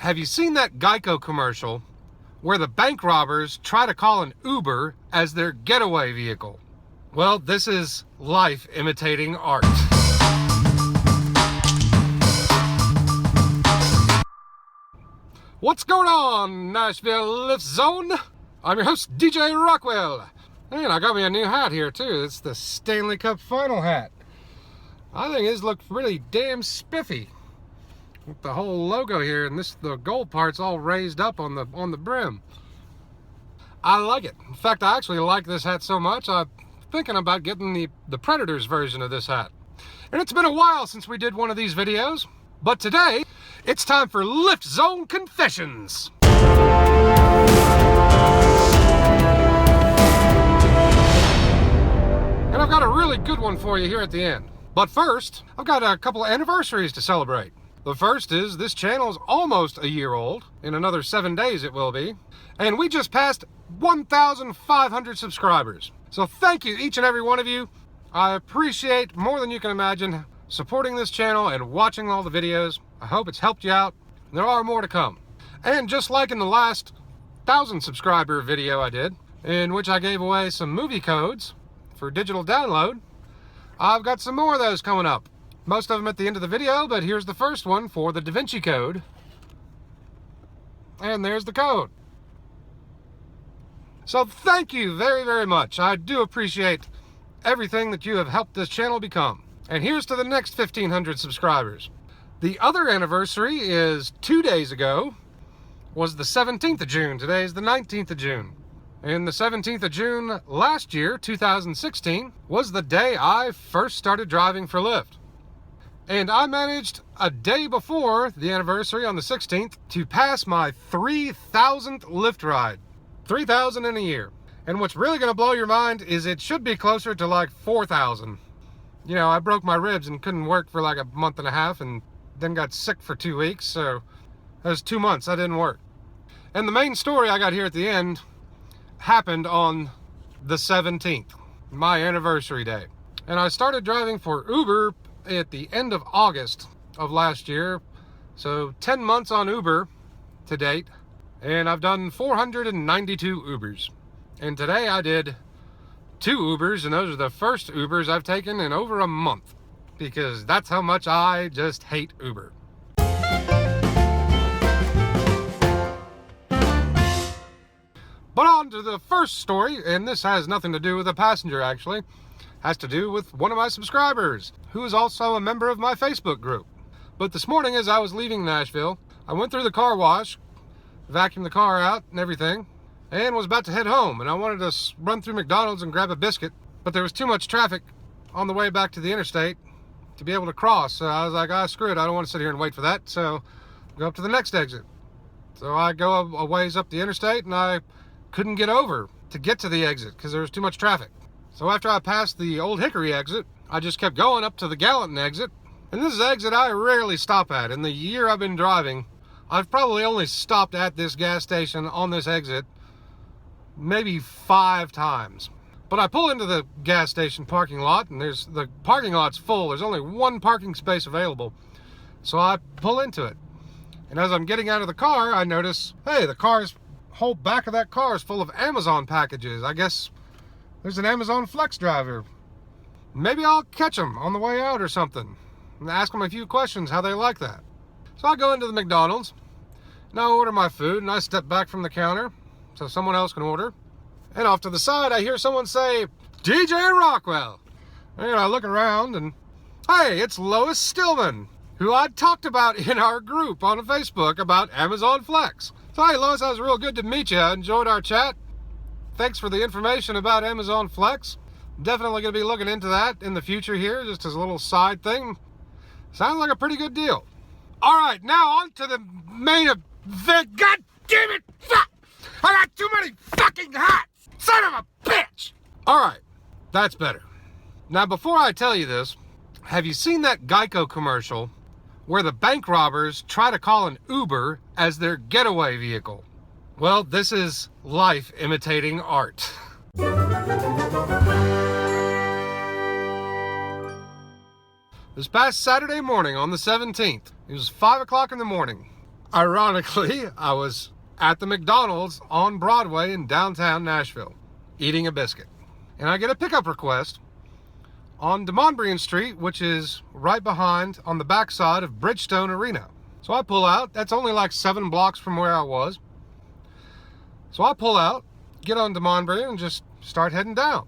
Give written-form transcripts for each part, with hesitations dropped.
Have you seen that GEICO commercial where the bank robbers try to call an Uber as their getaway vehicle? Well, this is life imitating art. What's going on, Nashville Lyftzone? I'm your host, DJ Rockwell. And I got me a new hat here, too. It's the Stanley Cup Final hat. I think his looks really damn spiffy. With the whole logo here, and the gold part's all raised up on the brim. I like it. In fact, I actually like this hat so much, I'm thinking about getting the Predators version of this hat. And it's been a while since we did one of these videos, but today, it's time for Lyftzone Confessions. And I've got a really good one for you here at the end. But first, I've got a couple of anniversaries to celebrate. The first is this channel is almost a year old. In another 7 days it will be. And we just passed 1,500 subscribers. So thank you, each and every one of you. I appreciate more than you can imagine supporting this channel and watching all the videos. I hope it's helped you out. There are more to come. And just like in the last 1,000 subscriber video I did, in which I gave away some movie codes for digital download, I've got some more of those coming up. Most of them at the end of the video, but here's the first one for the Da Vinci Code. And there's the code. So thank you very, very much. I do appreciate everything that you have helped this channel become. And here's to the next 1,500 subscribers. The other anniversary is 2 days ago, was the 17th of June. Today is the 19th of June. And the 17th of June last year, 2016, was the day I first started driving for Lyft. And I managed a day before the anniversary on the 16th to pass my 3,000th Lyft ride. 3,000 in a year. And what's really going to blow your mind is it should be closer to like 4,000. You know, I broke my ribs and couldn't work for like a month and a half and then got sick for 2 weeks. So that was 2 months I didn't work. And the main story I got here at the end happened on the 17th, my anniversary day. And I started driving for Uber at the end of August of last year, so 10 months on Uber to date, and I've done 492 Ubers. And today I did 2 Ubers, and those are the first Ubers I've taken in over a month, because that's how much I just hate Uber. But on to the first story, and this has nothing to do with a passenger actually. Has to do with one of my subscribers, who is also a member of my Facebook group. But this morning as I was leaving Nashville, I went through the car wash, vacuumed the car out and everything, and was about to head home. And I wanted to run through McDonald's and grab a biscuit, but there was too much traffic on the way back to the interstate to be able to cross. So I was like, screw it, I don't want to sit here and wait for that, so go up to the next exit. So I go a ways up the interstate, and I couldn't get over to get to the exit because there was too much traffic. So after I passed the Old Hickory exit, I just kept going up to the Gallatin exit. And this is an exit I rarely stop at. In the year I've been driving, I've probably only stopped at this gas station on this exit maybe 5 times. But I pull into the gas station parking lot, and the parking lot's full. There's only 1 parking space available. So I pull into it. And as I'm getting out of the car, I notice, hey, the whole back of that car is full of Amazon packages. I guess there's an Amazon Flex driver. Maybe I'll catch them on the way out or something and ask them a few questions how they like that. So I go into the McDonald's and I order my food, and I step back from the counter so someone else can order. And off to the side, I hear someone say, DJ Rockwell. And I look around and, hey, it's Lois Stillman, who I'd talked about in our group on Facebook about Amazon Flex. So hey Lois, that was real good to meet you. I enjoyed our chat. Thanks for the information about Amazon Flex. Definitely going to be looking into that in the future here, just as a little side thing. Sounds like a pretty good deal. All right, now on to the main event. God damn it! Fuck! I got too many fucking hats! Son of a bitch! All right, that's better. Now, before I tell you this, have you seen that GEICO commercial where the bank robbers try to call an Uber as their getaway vehicle? Well, this is life imitating art. This past Saturday morning on the 17th, it was 5 o'clock in the morning. Ironically, I was at the McDonald's on Broadway in downtown Nashville, eating a biscuit. And I get a pickup request on DeMonbrian Street, which is right behind on the backside of Bridgestone Arena. So I pull out. That's only like 7 blocks from where I was. So I pull out, get on DeMonbrian, and just start heading down.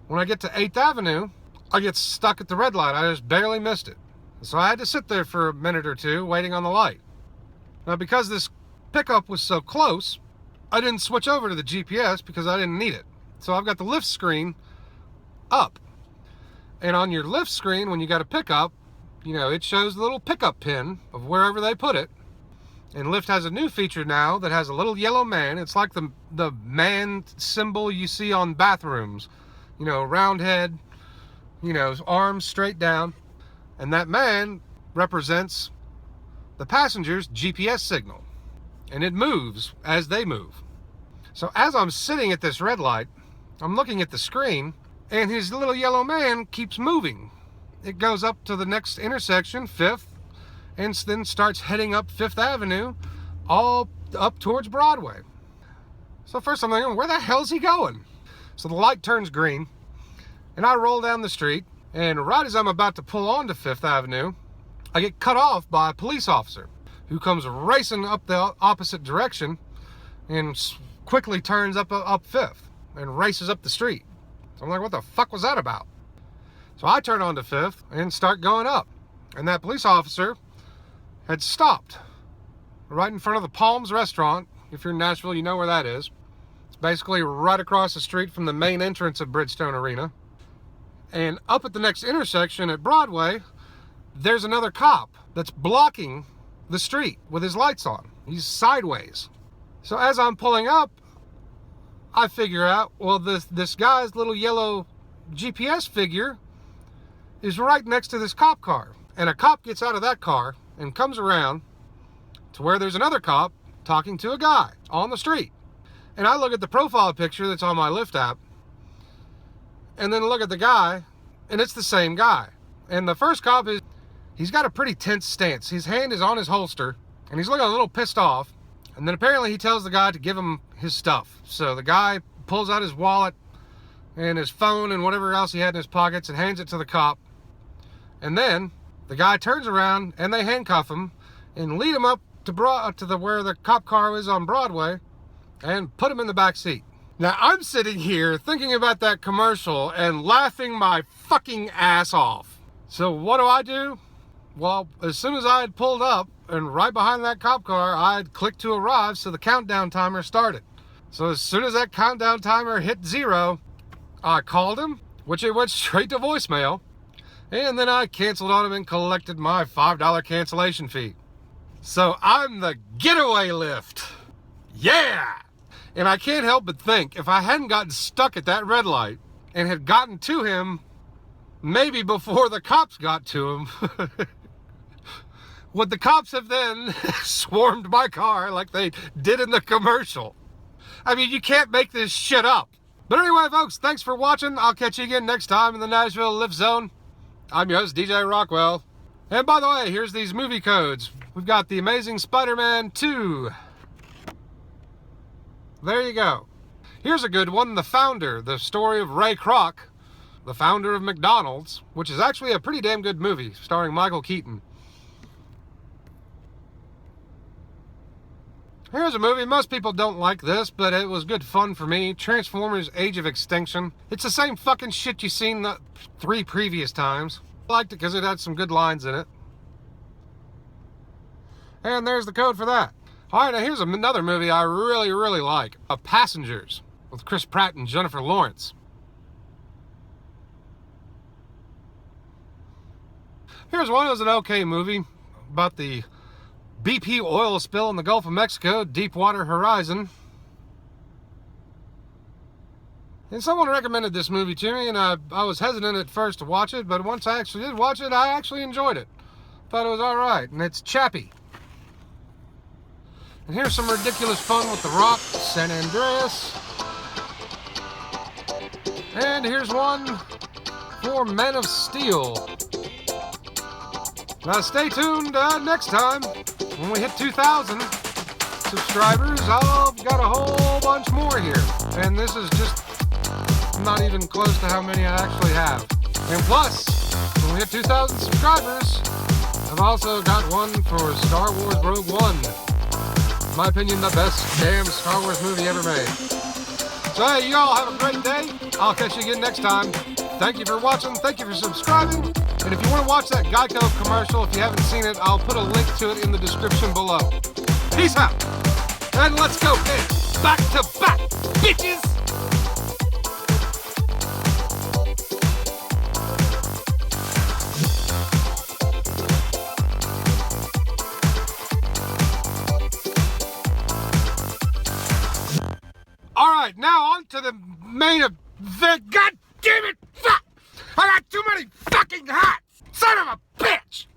When I get to 8th Avenue, I get stuck at the red light. I just barely missed it. So I had to sit there for a minute or two waiting on the light. Now, because this pickup was so close, I didn't switch over to the GPS because I didn't need it. So I've got the Lyft screen up. And on your Lyft screen, when you got a pickup, you know, it shows the little pickup pin of wherever they put it. And Lyft has a new feature now that has a little yellow man. It's like the man symbol you see on bathrooms. You know, round head, you know, arms straight down. And that man represents the passenger's GPS signal. And it moves as they move. So as I'm sitting at this red light, I'm looking at the screen, and his little yellow man keeps moving. It goes up to the next intersection, 5th, and then starts heading up 5th Avenue, all up towards Broadway. So first I'm thinking, where the hell's he going? So the light turns green, and I roll down the street, and right as I'm about to pull onto 5th Avenue, I get cut off by a police officer who comes racing up the opposite direction and quickly turns up 5th and races up the street. So I'm like, what the fuck was that about? So I turn onto 5th and start going up. And that police officer had stopped right in front of the Palms restaurant. If you're in Nashville, you know where that is. It's basically right across the street from the main entrance of Bridgestone Arena. And up at the next intersection at Broadway, there's another cop that's blocking the street with his lights on. He's sideways. So as I'm pulling up, I figure out, well, this guy's little yellow GPS figure is right next to this cop car. And a cop gets out of that car and comes around to where there's another cop talking to a guy on the street. And I look at the profile picture that's on my Lyft app, and then look at the guy, and it's the same guy. And the first cop he's got a pretty tense stance. His hand is on his holster, and he's looking a little pissed off. And then apparently he tells the guy to give him his stuff. So the guy pulls out his wallet and his phone and whatever else he had in his pockets and hands it to the cop. And then the guy turns around and they handcuff him and lead him up to where the cop car is on Broadway and put him in the back seat. Now I'm sitting here thinking about that commercial and laughing my fucking ass off. So what do? Well, as soon as I had pulled up and right behind that cop car, I had clicked to arrive, so the countdown timer started. So as soon as that countdown timer hit 0, I called him, which it went straight to voicemail, and then I canceled on him and collected my $5 cancellation fee. So I'm the Getaway Lyft. Yeah! And I can't help but think, if I hadn't gotten stuck at that red light and had gotten to him maybe before the cops got to him, would the cops have then swarmed my car like they did in the commercial? I mean, you can't make this shit up. But anyway, folks, thanks for watching. I'll catch you again next time in the Nashville Lyftzone. I'm your host, DJ Rockwell. And by the way, here's these movie codes. We've got The Amazing Spider-Man 2. There you go. Here's a good one, The Founder, the story of Ray Kroc, the founder of McDonald's, which is actually a pretty damn good movie, starring Michael Keaton. Here's a movie, most people don't like this, but it was good fun for me. Transformers Age of Extinction. It's the same fucking shit you've seen the 3 previous times. I liked it because it had some good lines in it. And there's the code for that. Alright, now here's another movie I really, really like. Passengers, with Chris Pratt and Jennifer Lawrence. Here's one that was an okay movie about the BP oil spill in the Gulf of Mexico, Deepwater Horizon. And someone recommended this movie to me, and I was hesitant at first to watch it, but once I actually did watch it, I actually enjoyed it. Thought it was alright, and it's Chappie. And here's some ridiculous fun with The Rock, San Andreas. And here's one for Men of Steel. Now stay tuned next time. when we hit 2,000 subscribers, I've got a whole bunch more here. And this is just not even close to how many I actually have. And plus, when we hit 2,000 subscribers, I've also got one for Star Wars Rogue One. In my opinion, the best damn Star Wars movie ever made. So hey, you all have a great day. I'll catch you again next time. Thank you for watching. Thank you for subscribing. And if you want to watch that GEICO commercial, if you haven't seen it, I'll put a link to it in the description below. Peace out. And let's go, man. Back to back, bitches. All right, now on to the main event. God damn it! Fuck! I got too many fucking hats! Son of a bitch!